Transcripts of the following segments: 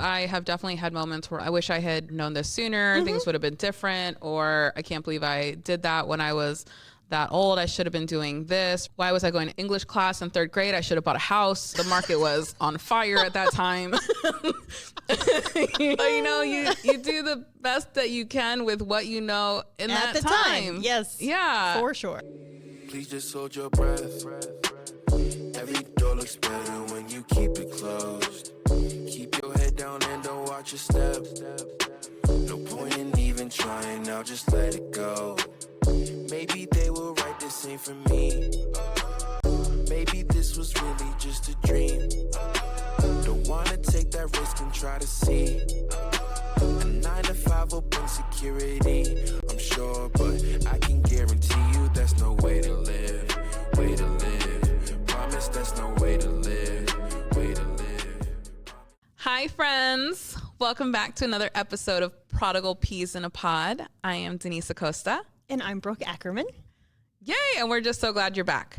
I have definitely had moments where I wish I had known this sooner. Things would have been different, or I can't believe I did that when I was that old. I should have been doing this. Why was I going to English class in 3rd grade? I should have bought a house. The market was on fire at that time. But, you know, you do the best that you can with what you know in at that the time. Yes. Yeah. For sure. Please just hold your breath. Every door looks better when you keep it closed. Keep your head down and don't watch your step. No point in even trying now, just let it go. Maybe they will write the same for me. Maybe this was really just a dream. Don't wanna take that risk and try to see. A 9 to 5 will bring security, I'm sure, but I can guarantee you that's no way to live. Way to live. Promise that's no way to live. Way to live. Hi, friends. Welcome back to another episode of Prodigal Peas in a Pod. I am Denise Acosta. And I'm Brooke Ackerman. Yay! And we're just so glad you're back.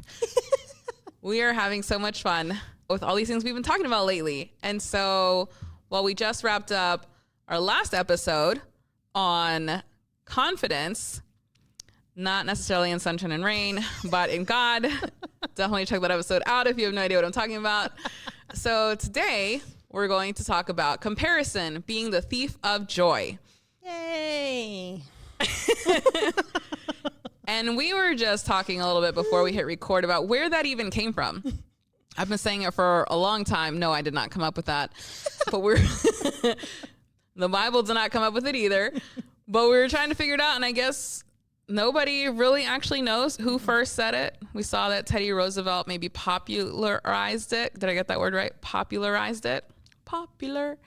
We are having so much fun with all these things we've been talking about lately. And so, while we just wrapped up our last episode on confidence, not necessarily in sunshine and rain, but in God. Definitely check that episode out if you have no idea what I'm talking about. So today we're going to talk about comparison being the thief of joy. Yay. And we were just talking a little bit before we hit record about where that even came from. I've been saying it for a long time. No, I did not come up with that. But the Bible did not come up with it either. But we were trying to figure it out, and I guess nobody really actually knows who first said it. We saw that Teddy Roosevelt maybe popularized it. Did I get that word right? Popularized it. Popular.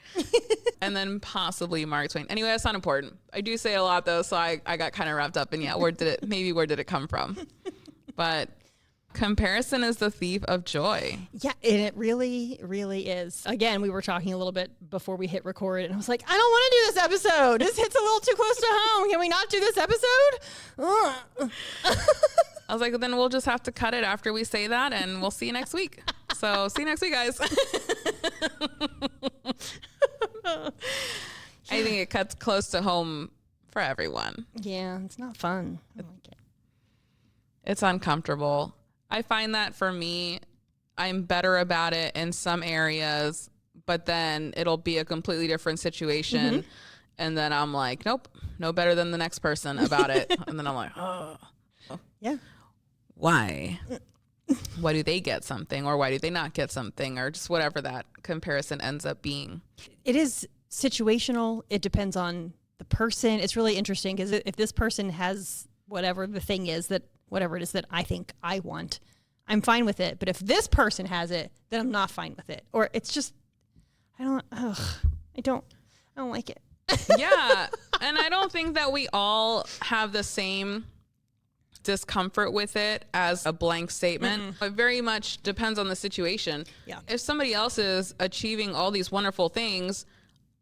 And then possibly Mark Twain. Anyway, that's not important. I do say it a lot though, so I got kind of wrapped up in where did it come from? But comparison is the thief of joy. Yeah, and it really, really is. Again, we were talking a little bit before we hit record, and I was like, I don't want to do this episode. This hits a little too close to home. Can we not do this episode? I was like, then we'll just have to cut it after we say that, and we'll see you next week. So see you next week, guys. I think it cuts close to home for everyone. Yeah, it's not fun. I don't like it. It's uncomfortable. I find that for me, I'm better about it in some areas, but then it'll be a completely different situation. Mm-hmm. And then I'm like, nope, no better than the next person about it. And then I'm like, oh. Yeah. Why? Why do they get something, or why do they not get something, or just whatever that comparison ends up being? It is situational. It depends on the person. It's really interesting because if this person has whatever the thing is that whatever it is that I think I want, I'm fine with it. But if this person has it, then I'm not fine with it. Or it's just, I don't like it. Yeah. And I don't think that we all have the same discomfort with it as a blank statement. Mm-hmm. It very much depends on the situation. Yeah. If somebody else is achieving all these wonderful things,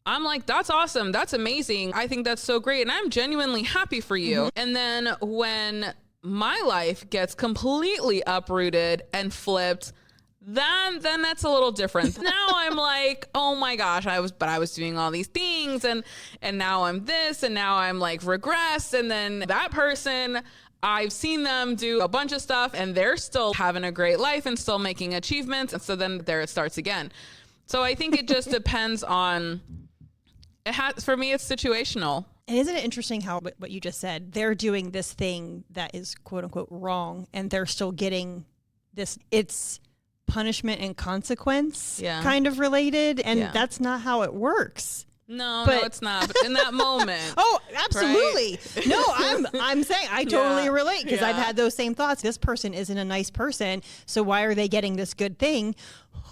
I'm like, that's awesome. That's amazing. I think that's so great. And I'm genuinely happy for you. Mm-hmm. And then when my life gets completely uprooted and flipped, then that's a little different. Now I'm like, oh my gosh, I was doing all these things and now I'm this, and now I'm like regressed. And then that person, I've seen them do a bunch of stuff and they're still having a great life and still making achievements. And so then there it starts again. So I think it just depends on, for me, it's situational. And isn't it interesting how what you just said, they're doing this thing that is quote unquote wrong and they're still getting this, it's punishment and consequence kind of related. And that's not how it works. No, it's not. But in that moment. Oh, absolutely. Right? No, I'm saying I totally relate because I've had those same thoughts. This person isn't a nice person, so why are they getting this good thing?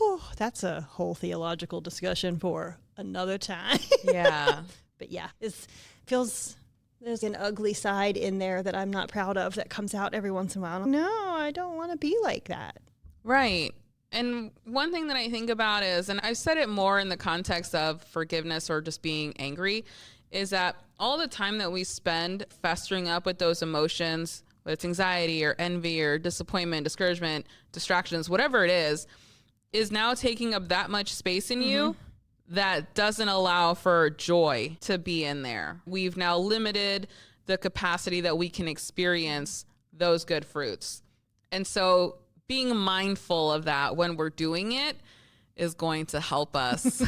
Oh, that's a whole theological discussion for another time. Yeah. But yeah, there's an ugly side in there that I'm not proud of that comes out every once in a while. No, I don't want to be like that. Right. And one thing that I think about is, and I've said it more in the context of forgiveness or just being angry, is that all the time that we spend festering up with those emotions, whether it's anxiety or envy or disappointment, discouragement, distractions, whatever it is now taking up that much space in you that doesn't allow for joy to be in there. We've now limited the capacity that we can experience those good fruits. And so being mindful of that when we're doing it is going to help us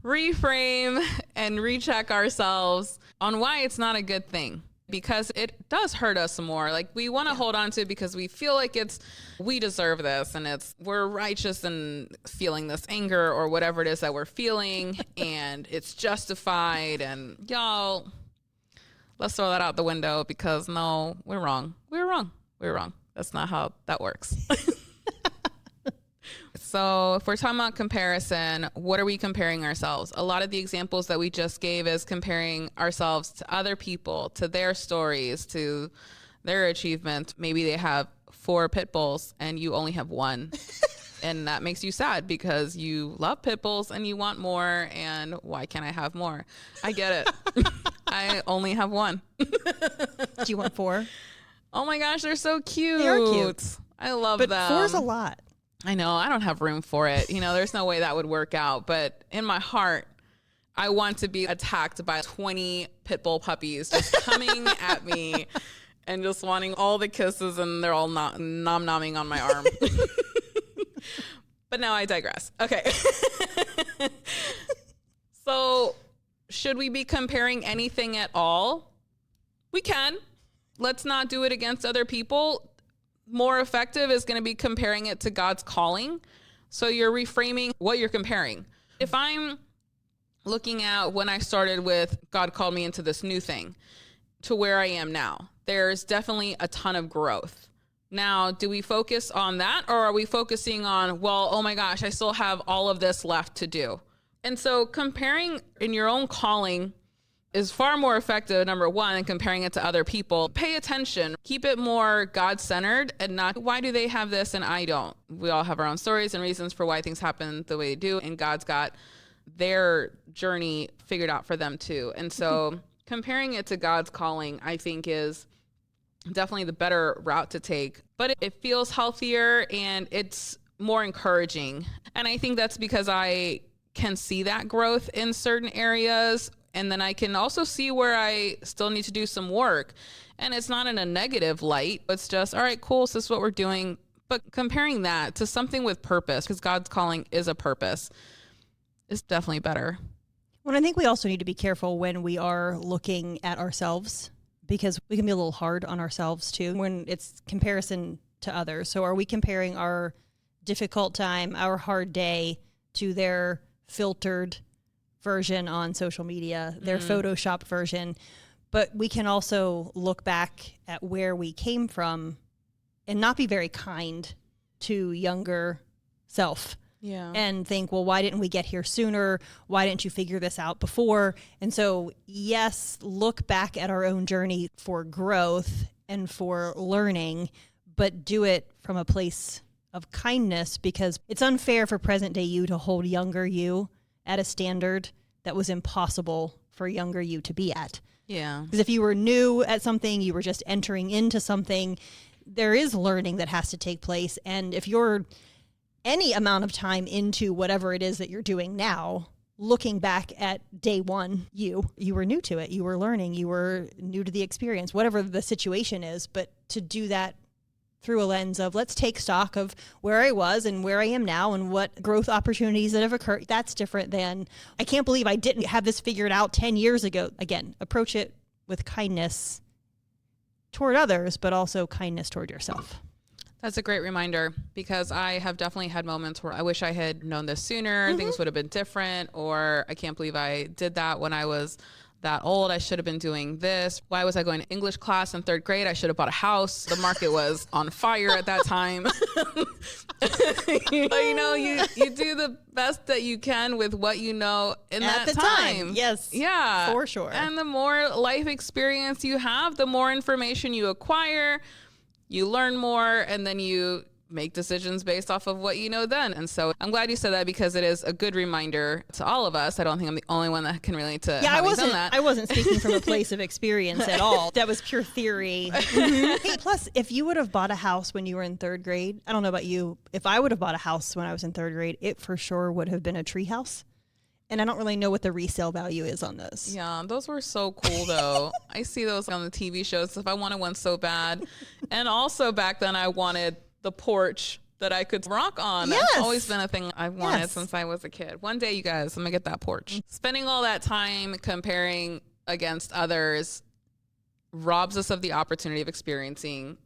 reframe and recheck ourselves on why it's not a good thing, because it does hurt us more. Like, we want to hold on to it because we feel like we deserve this, and we're righteous in feeling this anger or whatever it is that we're feeling, and it's justified. And y'all, let's throw that out the window, because no, we're wrong. We're wrong. We're wrong. That's not how that works. So if we're talking about comparison, what are we comparing ourselves? A lot of the examples that we just gave is comparing ourselves to other people, to their stories, to their achievements. Maybe they have 4 pit bulls and you only have 1. And that makes you sad because you love pit bulls and you want more. And why can't I have more? I get it. I only have 1. Do you want 4? Oh my gosh, they're so cute. They are cute. I love but them. 4's a lot. I know. I don't have room for it. There's no way that would work out. But in my heart, I want to be attacked by 20 pit bull puppies just coming at me and just wanting all the kisses, and they're all nom-nomming on my arm. But now I digress. Okay. So should we be comparing anything at all? We can. Let's not do it against other people. More effective is going to be comparing it to God's calling. So you're reframing what you're comparing. If I'm looking at when I started with God called me into this new thing to where I am now, there's definitely a ton of growth. Now, do we focus on that, or are we focusing on, well, oh my gosh, I still have all of this left to do? And so comparing in your own calling is far more effective, number one, than comparing it to other people. Pay attention. Keep it more God-centered and not, why do they have this and I don't? We all have our own stories and reasons for why things happen the way they do, and God's got their journey figured out for them too. And so comparing it to God's calling, I think, is definitely the better route to take. But it feels healthier and it's more encouraging. And I think that's because I can see that growth in certain areas. And then I can also see where I still need to do some work. And it's not in a negative light. It's just, all right, cool, so this is what we're doing. But comparing that to something with purpose, because God's calling is a purpose, is definitely better. Well, I think we also need to be careful when we are looking at ourselves, because we can be a little hard on ourselves too when it's comparison to others. So are we comparing our difficult time, our hard day, to their filtered version on social media, their Photoshop version? But we can also look back at where we came from and not be very kind to younger self. Yeah. And think, well, why didn't we get here sooner? Why didn't you figure this out before? And so, yes, look back at our own journey for growth and for learning, but do it from a place of kindness, because it's unfair for present day you to hold younger you at a standard that was impossible for younger you to be at. Yeah. Because if you were new at something, you were just entering into something, there is learning that has to take place. And if you're any amount of time into whatever it is that you're doing now, looking back at day one, you were new to it. You were learning. You were new to the experience, whatever the situation is. But to do that through a lens of, let's take stock of where I was and where I am now and what growth opportunities that have occurred. That's different than, I can't believe I didn't have this figured out 10 years ago. Again, approach it with kindness toward others, but also kindness toward yourself. That's a great reminder, because I have definitely had moments where I wish I had known this sooner. Things would have been different, or I can't believe I did that when I was that old. I should have been doing this. Why was I going to English class in 3rd grade? I should have bought a house. The market was on fire at that time. But you do the best that you can with what you know in at that the time. Yes. Yeah. For sure. And the more life experience you have, the more information you acquire, you learn more, and then you make decisions based off of what you know then. And so I'm glad you said that, because it is a good reminder to all of us. I don't think I'm the only one that can relate to having done that. I wasn't speaking from a place of experience at all. That was pure theory. Hey, plus, if you would have bought a house when you were in 3rd grade, I don't know about you, if I would have bought a house when I was in 3rd grade, it for sure would have been a tree house. And I don't really know what the resale value is on those. Yeah, those were so cool though. I see those on the TV shows. If I wanted one so bad. And also back then I wanted the porch that I could rock on. Yes. That's always been a thing I've wanted since I was a kid. One day, you guys, I'm gonna get that porch. Spending all that time comparing against others robs us of the opportunity of experiencing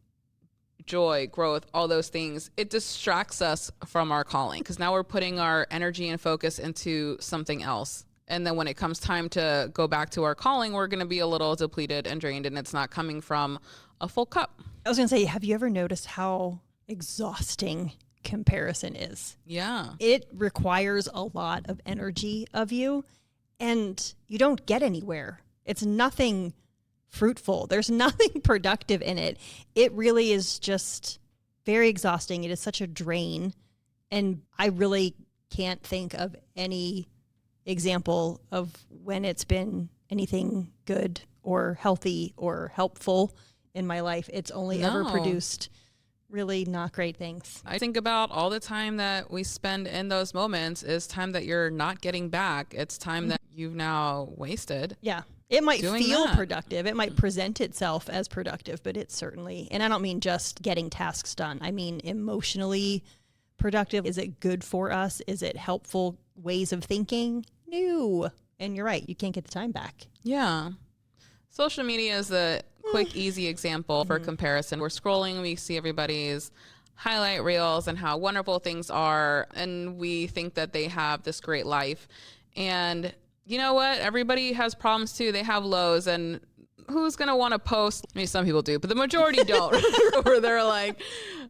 joy, growth, all those things. It distracts us from our calling because now we're putting our energy and focus into something else. And then when it comes time to go back to our calling, we're going to be a little depleted and drained, and it's not coming from a full cup. I was going to say, have you ever noticed how exhausting comparison is? Yeah. It requires a lot of energy of you, and you don't get anywhere. It's nothing fruitful. There's nothing productive in it. It really is just very exhausting. It is such a drain. And I really can't think of any example of when it's been anything good or healthy or helpful in my life. It's only ever produced really not great things. I think about all the time that we spend in those moments is time that you're not getting back. It's time that you've now wasted. Yeah. It might feel that. productive. It might present itself as productive, but it's certainly, and I don't mean just getting tasks done. I mean emotionally productive. Is it good for us? Is it helpful ways of thinking? No. And you're right. You can't get the time back. Yeah. Social media is a quick, easy example for comparison. We're scrolling, we see everybody's highlight reels and how wonderful things are, and we think that they have this great life. And you know what? Everybody has problems too. They have lows, and who's going to want to post? I mean, some people do, but the majority don't. Where they're like,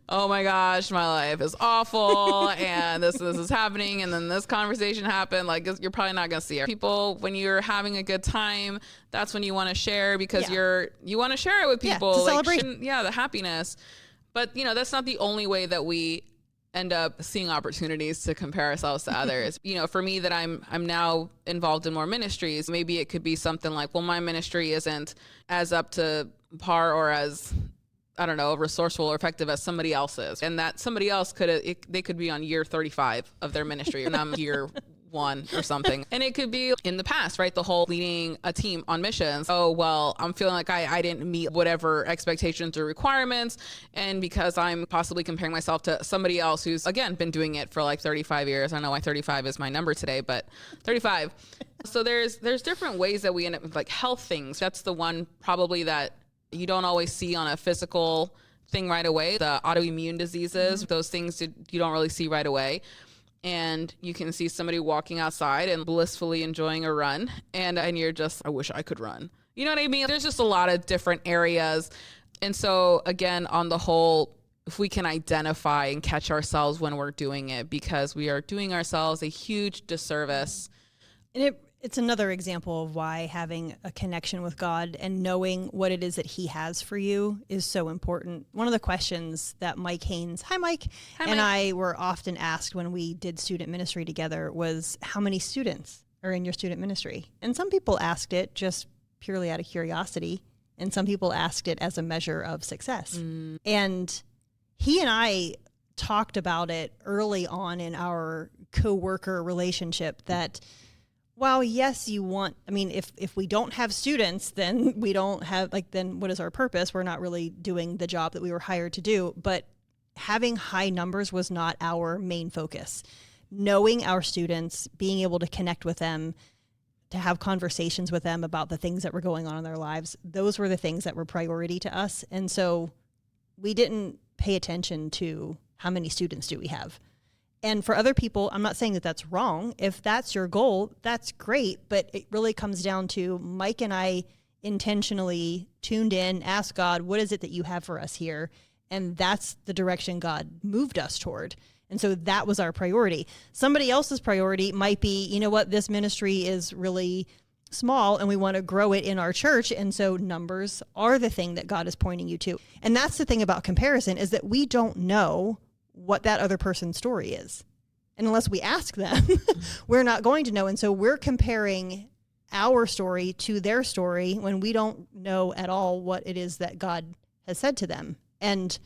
oh my gosh, my life is awful, and this is happening, and then this conversation happened. Like, you're probably not going to see it. People, when you're having a good time, that's when you want to share because you want to share it with people. To celebrate. The happiness. But, that's not the only way that we end up seeing opportunities to compare ourselves to others. For me, that I'm now involved in more ministries, maybe it could be something like, well, my ministry isn't as up to par or as, I don't know, resourceful or effective as somebody else's. And that somebody else they could be on year 35 of their ministry and I'm year 1 or something. And it could be in the past, right? The whole leading a team on missions. Oh, well, I'm feeling like I didn't meet whatever expectations or requirements. And because I'm possibly comparing myself to somebody else who's, again, been doing it for like 35 years. I don't know why 35 is my number today, but 35. So there's different ways that we end up with like health things. That's the one probably that you don't always see on a physical thing right away. The autoimmune diseases, those things you don't really see right away. And you can see somebody walking outside and blissfully enjoying a run. And you're just, I wish I could run. You know what I mean? There's just a lot of different areas. And so again, on the whole, if we can identify and catch ourselves when we're doing it, because we are doing ourselves a huge disservice. And it's another example of why having a connection with God and knowing what it is that he has for you is so important. One of the questions that Mike Haynes, hi Mike, and I were often asked when we did student ministry together was, how many students are in your student ministry? And some people asked it just purely out of curiosity, and some people asked it as a measure of success. And he and I talked about it early on in our coworker relationship that, well, yes, if we don't have students, then we don't have, then what is our purpose? We're not really doing the job that we were hired to do. But having high numbers was not our main focus. Knowing our students, being able to connect with them, to have conversations with them about the things that were going on in their lives, those were the things that were priority to us. And so we didn't pay attention to how many students do we have. And for other people, I'm not saying that that's wrong. If that's your goal, that's great. But it really comes down to Mike and I intentionally tuned in, asked God, what is it that you have for us here? And that's the direction God moved us toward. And so that was our priority. Somebody else's priority might be, you know what, this ministry is really small and we want to grow it in our church. And so numbers are the thing that God is pointing you to. And that's the thing about comparison, is that we don't know what that other person's story is. And unless we ask them, we're not going to know. And so we're comparing our story to their story when we don't know at all what it is that God has said to them. And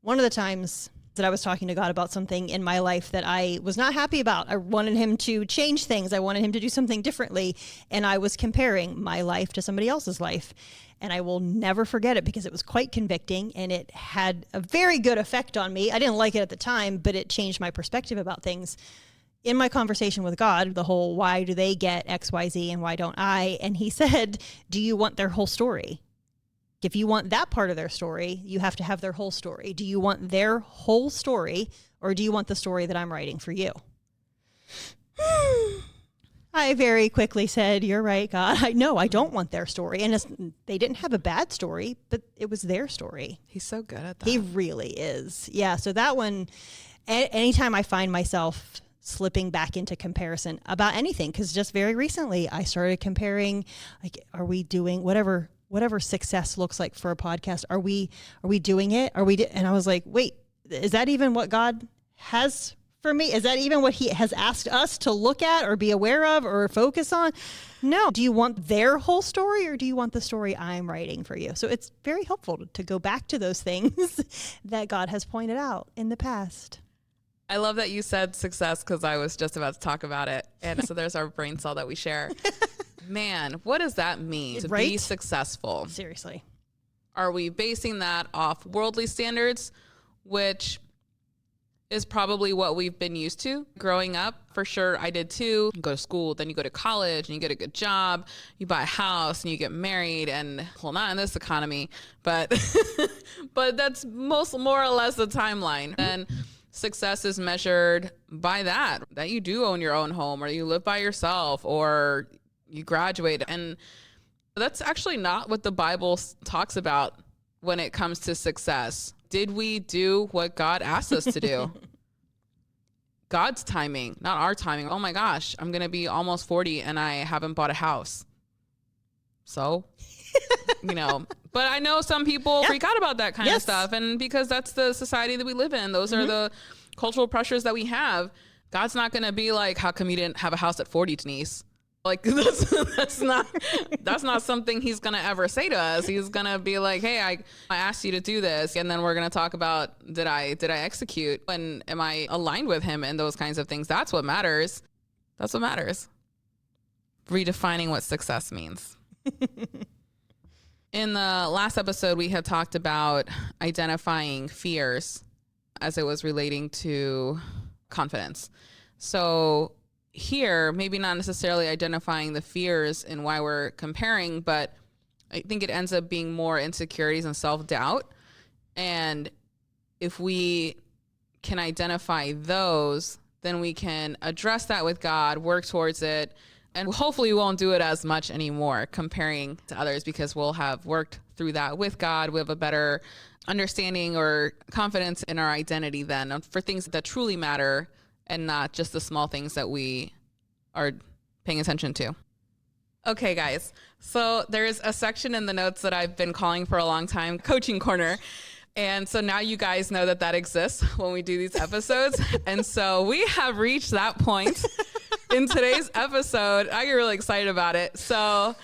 one of the times that I was talking to God about something in my life that I was not happy about. I wanted him to change things. I wanted him to do something differently. And I was comparing my life to somebody else's life. And I will never forget it because it was quite convicting and it had a very good effect on me. I didn't like it at the time, but it changed my perspective about things. In my conversation with God, the whole, why do they get X, Y, Z and why don't I? And he said, do you want their whole story? If you want that part of their story, you have to have their whole story. Do you want their whole story, or do you want the story that I'm writing for you? I very quickly said, you're right, God. I don't want their story. And they didn't have a bad story, but it was their story. He's so good at that. He really is. Yeah, so that one, anytime I find myself slipping back into comparison about anything, because just very recently I started comparing, like, are we doing whatever success looks like for a podcast? Are we doing it? And I was like, wait, is that even what God has for me? Is that even what he has asked us to look at or be aware of or focus on? No. Do you want their whole story, or do you want the story I'm writing for you? So it's very helpful to go back to those things that God has pointed out in the past. I love that you said success, because I was just about to talk about it. And so there's our brain cell that we share. Man, what does that mean to be successful? Seriously. Are we basing that off worldly standards, which is probably what we've been used to growing up? For sure, I did too. You go to school, then you go to college and you get a good job, you buy a house and you get married, and well, not in this economy, but but that's more or less the timeline. And success is measured by that you do own your own home, or you live by yourself, or you graduate. And that's actually not what the Bible talks about when it comes to success. Did we do what God asked us to do? God's timing, not our timing. Oh my gosh, I'm going to be almost 40 and I haven't bought a house. So, but I know some people freak out about that kind of stuff. And because that's the society that we live in, those are the cultural pressures that we have. God's not going to be like, how come you didn't have a house at 40, Denise? Like, that's not something he's going to ever say to us. He's going to be like, hey, I asked you to do this. And then we're going to talk about, did I execute? And am I aligned with him and those kinds of things? That's what matters. That's what matters. Redefining what success means. In the last episode, we had talked about identifying fears as it was relating to confidence. So here, maybe not necessarily identifying the fears and why we're comparing, but I think it ends up being more insecurities and self-doubt. And if we can identify those, then we can address that with God, work towards it, and hopefully we won't do it as much anymore comparing to others, because we'll have worked through that with God. We have a better understanding or confidence in our identity then for things that truly matter, and not just the small things that we are paying attention to. Okay, guys. So there's a section in the notes that I've been calling for a long time, Coaching Corner. And so now you guys know that exists when we do these episodes. And so we have reached that point in today's episode. I get really excited about it. So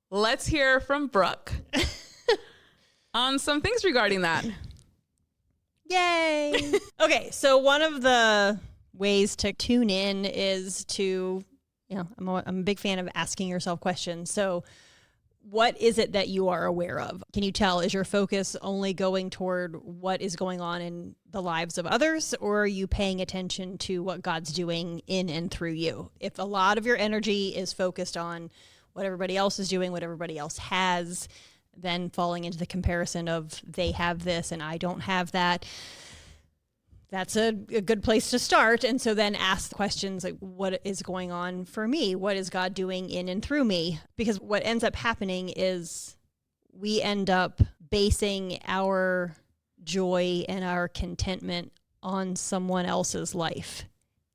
let's hear from Brooke on some things regarding that. Yay. Okay, so one of the ways to tune in is to, I'm a big fan of asking yourself questions. So what is it that you are aware of? Can you tell, is your focus only going toward what is going on in the lives of others, or are you paying attention to what God's doing in and through you? If a lot of your energy is focused on what everybody else is doing, what everybody else has, then falling into the comparison of they have this and I don't have that, that's a good place to start. And so then ask the questions like, what is going on for me? What is God doing in and through me? Because what ends up happening is we end up basing our joy and our contentment on someone else's life.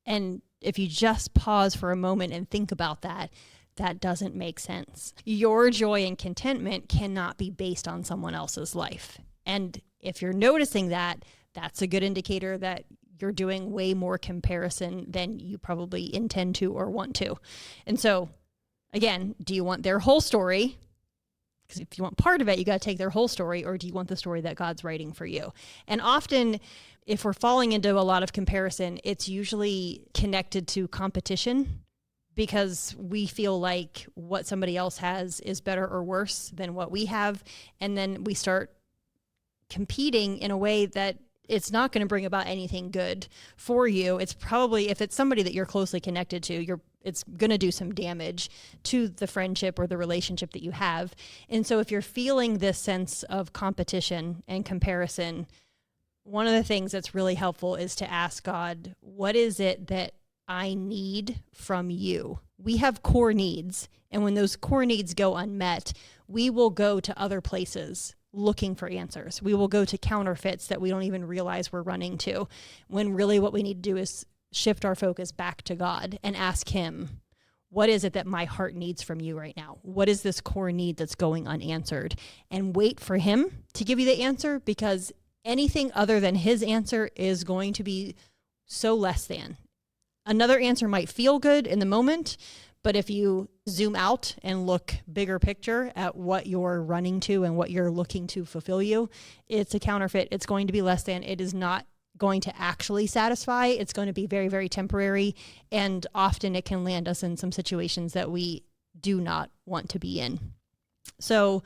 And if you just pause for a moment and think about that, that doesn't make sense. Your joy and contentment cannot be based on someone else's life. And if you're noticing that, that's a good indicator that you're doing way more comparison than you probably intend to or want to. And so, again, do you want their whole story, Because if you want part of it, you got to take their whole story, or do you want the story that God's writing for you? And often, if we're falling into a lot of comparison, it's usually connected to competition, because we feel like what somebody else has is better or worse than what we have. And then we start competing in a way that it's not going to bring about anything good for you. It's probably, if it's somebody that you're closely connected to, it's going to do some damage to the friendship or the relationship that you have. And so if you're feeling this sense of competition and comparison, one of the things that's really helpful is to ask God, what is it that I need from you? We have core needs. And when those core needs go unmet, we will go to other places looking for answers. We will go to counterfeits that we don't even realize we're running to, when really what we need to do is shift our focus back to God and ask him, what is it that my heart needs from you right now? What is this core need that's going unanswered? And wait for him to give you the answer, because anything other than his answer is going to be so less than. Another answer might feel good in the moment, but if you zoom out and look bigger picture at what you're running to and what you're looking to fulfill you, it's a counterfeit. It's going to be less than. It is not going to actually satisfy. It's going to be very, very temporary. And often it can land us in some situations that we do not want to be in. So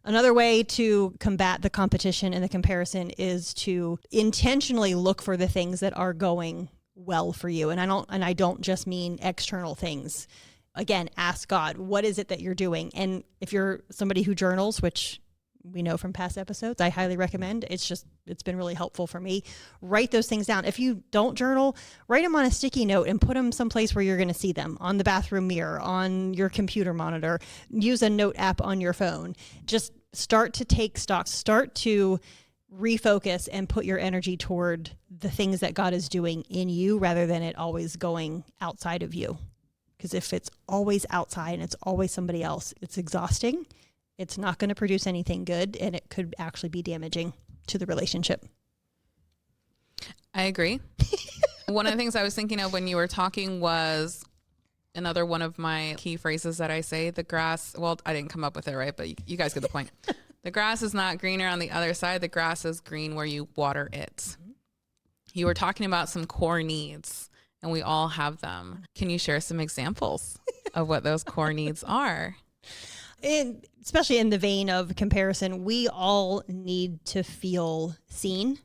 another way to combat the competition and the comparison is to intentionally look for the things that are going well for you. And I don't just mean external things. Again, ask God, what is it that you're doing? And if you're somebody who journals, which we know from past episodes, I highly recommend. It's been really helpful for me. Write those things down. If you don't journal, write them on a sticky note and put them someplace where you're going to see them, on the bathroom mirror, on your computer monitor. Use a note app on your phone. Just start to take stock, start to refocus and put your energy toward the things that God is doing in you, rather than it always going outside of you. Because if it's always outside and it's always somebody else, it's exhausting. It's not going to produce anything good, and it could actually be damaging to the relationship. I agree. One of the things I was thinking of when you were talking was another one of my key phrases that I say, the grass. Well, I didn't come up with it, right? But you guys get the point. The grass is not greener on the other side. The grass is green where you water it. You were talking about some core needs, and we all have them. Can you share some examples of what those core needs are? And especially in the vein of comparison, we all need to feel seen.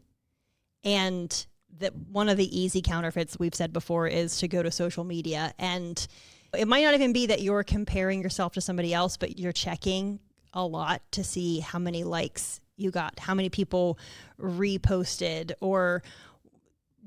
And that one of the easy counterfeits we've said before is to go to social media. And it might not even be that you're comparing yourself to somebody else, but you're checking a lot to see how many likes you got, how many people reposted, or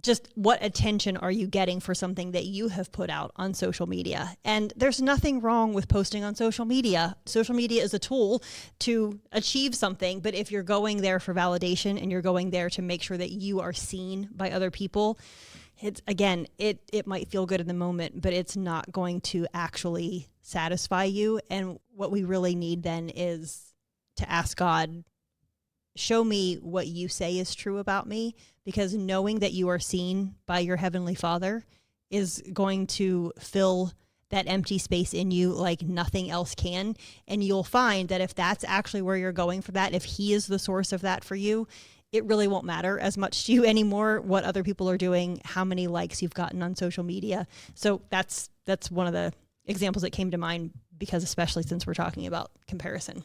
just what attention are you getting for something that you have put out on social media. And there's nothing wrong with posting on social media. Social media is a tool to achieve something, but if you're going there for validation and you're going there to make sure that you are seen by other people, it might feel good in the moment, but it's not going to actually satisfy you. And what we really need then is to ask God, show me what you say is true about me, because knowing that you are seen by your Heavenly Father is going to fill that empty space in you like nothing else can. And you'll find that if that's actually where you're going for that, if He is the source of that for you, it really won't matter as much to you anymore what other people are doing, how many likes you've gotten on social media. So that's one of the examples that came to mind, because especially since we're talking about comparison.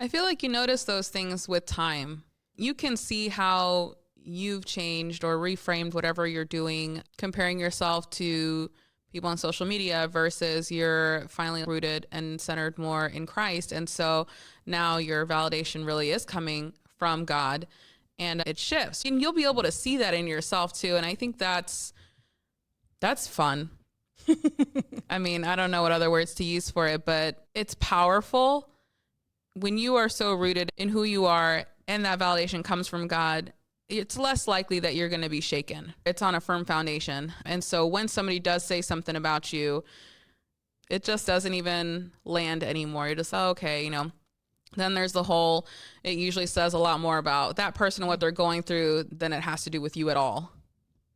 I feel like you notice those things with time. You can see how you've changed or reframed whatever you're doing, comparing yourself to people on social media versus you're finally rooted and centered more in Christ. And so now your validation really is coming from God, and it shifts. And you'll be able to see that in yourself too. And I think that's fun. I mean, I don't know what other words to use for it, but it's powerful when you are so rooted in who you are and that validation comes from God. It's less likely that you're going to be shaken. It's on a firm foundation. And so when somebody does say something about you, it just doesn't even land anymore. You're just, oh, okay, Then there's the whole, it usually says a lot more about that person and what they're going through than it has to do with you at all.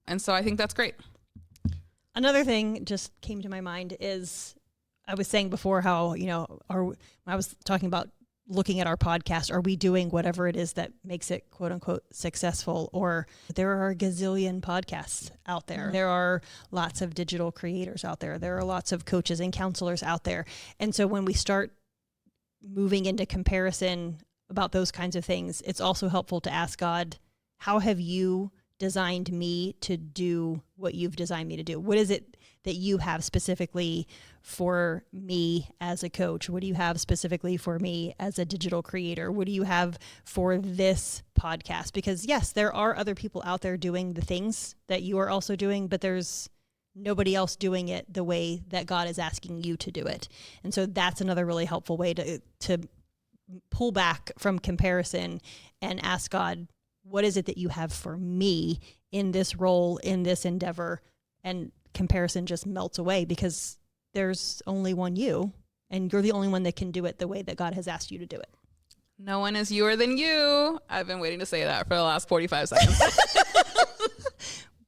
And so I think that's great. Another thing just came to my mind is, I was saying before how, when I was talking about looking at our podcast, are we doing whatever it is that makes it quote unquote successful? Or there are a gazillion podcasts out there. There are lots of digital creators out there. There are lots of coaches and counselors out there. And so when we start moving into comparison about those kinds of things, it's also helpful to ask God, how have you designed me to do what you've designed me to do? What is it that you have specifically for me as a coach? What do you have specifically for me as a digital creator? What do you have for this podcast? Because yes, there are other people out there doing the things that you are also doing, but there's nobody else doing it the way that God is asking you to do it. And so that's another really helpful way to pull back from comparison and ask God, what is it that you have for me in this role, in this endeavor? And comparison just melts away because there's only one you, and you're the only one that can do it the way that God has asked you to do it. No one is youer than you. I've been waiting to say that for the last 45 seconds.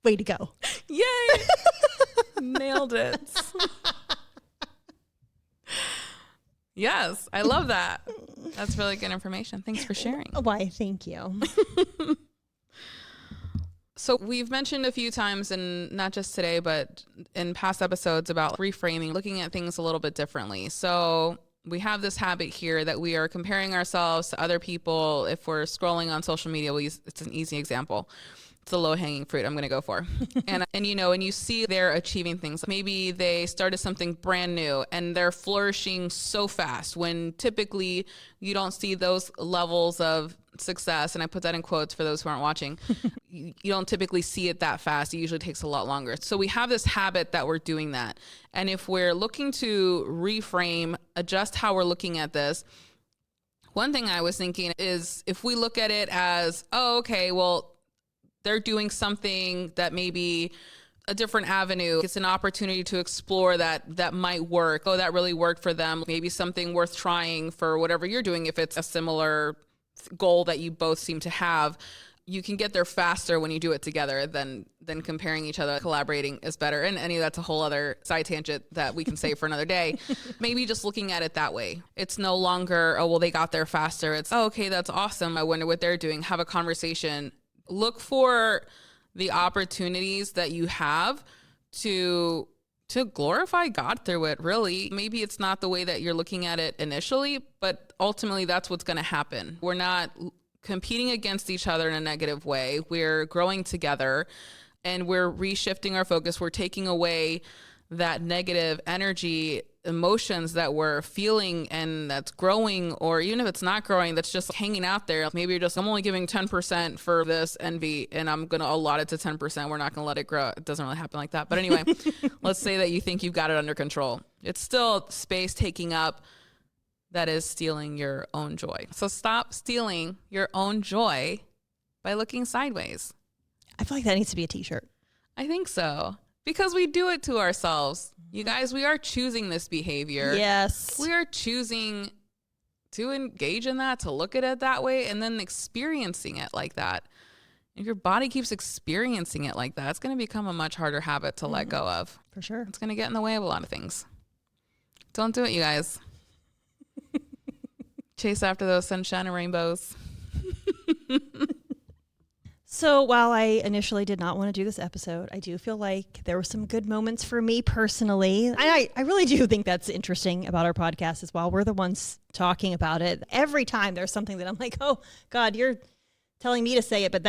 Way to go. Yay. Nailed it. Yes, I love that. That's really good information. Thanks for sharing. Why, thank you. So we've mentioned a few times, and not just today, but in past episodes, about reframing, looking at things a little bit differently. So we have this habit here that we are comparing ourselves to other people. If we're scrolling on social media, it's an easy example. It's the low-hanging fruit I'm going to go for. And you see they're achieving things. Maybe they started something brand new and they're flourishing so fast, when typically you don't see those levels of success. And I put that in quotes for those who aren't watching. You don't typically see it that fast. It usually takes a lot longer. So we have this habit that we're doing that. And if we're looking to reframe, adjust how we're looking at this, one thing I was thinking is, if we look at it as, oh, okay, well, they're doing something that maybe a different avenue. It's an opportunity to explore that might work. Oh, that really worked for them. Maybe something worth trying for whatever you're doing. If it's a similar goal that you both seem to have, you can get there faster when you do it together than comparing each other. Collaborating is better. And that's a whole other side tangent that we can save for another day. Maybe just looking at it that way. It's no longer, oh, well, they got there faster. It's, oh, okay, that's awesome. I wonder what they're doing. Have a conversation. Look for the opportunities that you have to glorify God through it, really. Maybe it's not the way that you're looking at it initially, but ultimately that's what's going to happen. We're not competing against each other in a negative way. We're growing together and we're reshifting our focus. We're taking away that negative energy, emotions that we're feeling and that's growing, or even if it's not growing, that's just hanging out there. Maybe you're just, I'm only giving 10% for this envy and I'm going to allot it to 10%. We're not going to let it grow. It doesn't really happen like that. But anyway, let's say that you think you've got it under control. It's still space taking up that is stealing your own joy. So stop stealing your own joy by looking sideways. I feel like that needs to be a t-shirt. I think so. Because we do it to ourselves. You guys, we are choosing this behavior. Yes. We are choosing to engage in that, to look at it that way, and then experiencing it like that. If your body keeps experiencing it like that, it's going to become a much harder habit to let go of. For sure. It's going to get in the way of a lot of things. Don't do it, you guys. Chase after those sunshine and rainbows. So while I initially did not want to do this episode, I do feel like there were some good moments for me personally. I really do think that's interesting about our podcast, is while we're the ones talking about it, every time there's something that I'm like, oh God, you're telling me to say it, but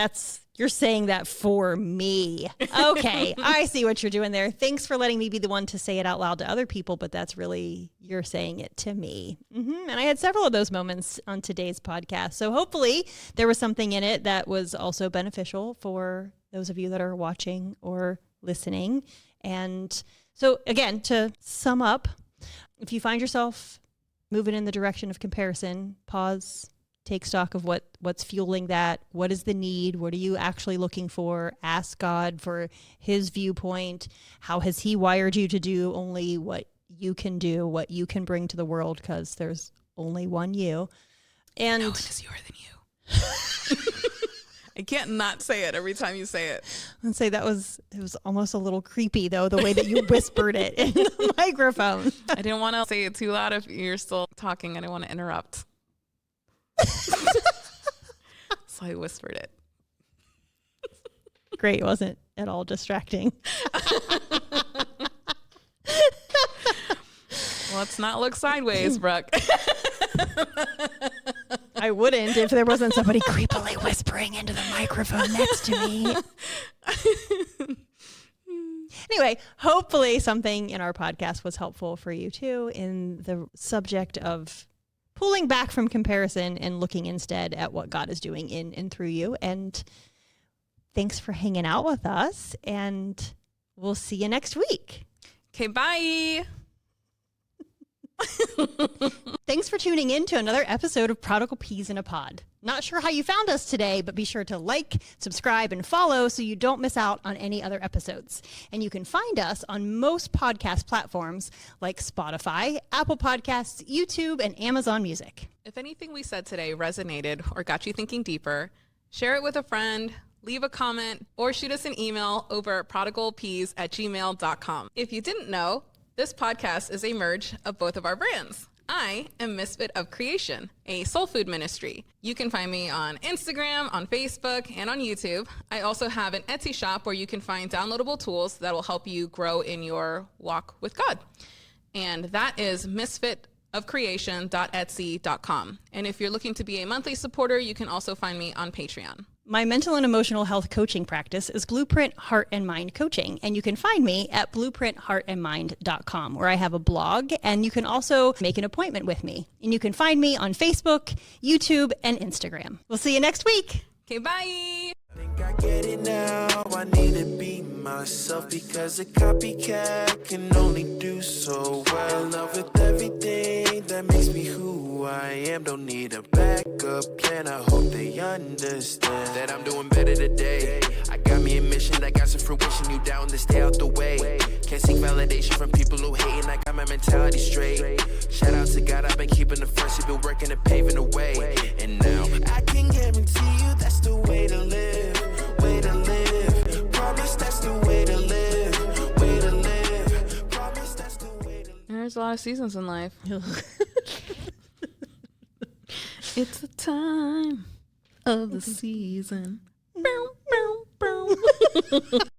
you're saying that for me. Okay, I see what you're doing there. Thanks for letting me be the one to say it out loud to other people, but that's really, you're saying it to me. And I had several of those moments on today's podcast. So hopefully there was something in it that was also beneficial for those of you that are watching or listening. And so again, to sum up, if you find yourself moving in the direction of comparison, pause, take stock of what's fueling that. What is the need? What are you actually looking for? Ask God for his viewpoint. How has he wired you to do only what you can do, what you can bring to the world, because there's only one you. And no one is youer than you. I can't not say it every time you say it. I'd say it was almost a little creepy, though, the way that you whispered it in the microphone. I didn't want to say it too loud if you're still talking. I didn't want to interrupt. So I whispered it. Great. Wasn't at all distracting. Let's not look sideways, Brooke. I wouldn't if there wasn't somebody creepily whispering into the microphone next to me. Anyway, hopefully something in our podcast was helpful for you too in the subject of pulling back from comparison and looking instead at what God is doing in and through you. And thanks for hanging out with us, and we'll see you next week. Okay, bye. Thanks for tuning in to another episode of Prodigal Peas in a Pod. Not sure how you found us today, but be sure to like, subscribe, and follow so you don't miss out on any other episodes. And you can find us on most podcast platforms like Spotify, Apple Podcasts, YouTube, and Amazon Music. If anything we said today resonated or got you thinking deeper, share it with a friend, leave a comment, or shoot us an email over at prodigalpeas@gmail.com. If you didn't know, this podcast is a merge of both of our brands. I am Misfit of Creation, a soul food ministry. You can find me on Instagram, on Facebook, and on YouTube. I also have an Etsy shop where you can find downloadable tools that will help you grow in your walk with God. And that is misfitofcreation.etsy.com. And if you're looking to be a monthly supporter, you can also find me on Patreon. My mental and emotional health coaching practice is Blueprint Heart and Mind Coaching, and you can find me at blueprintheartandmind.com, where I have a blog, and you can also make an appointment with me. And you can find me on Facebook, YouTube, and Instagram. We'll see you next week. Okay, bye. I think I get it now. I need to be myself because a copycat can only do so well. In love with everything that makes me who I am. Don't need a backup plan. I hope they understand that I'm doing better today. I got me a mission that got some fruition. You down to stay out the way. Can't seek validation from people who hating. I got my mentality straight. Shout out to God, I've been keeping the first. He been working and paving the way. And now I can guarantee you that's the way to live. Way to live. Promise that's the way to live. Way to live. Promise that's the way to live. There's a lot of seasons in life. It's the time of the season. Bow, bow, bow.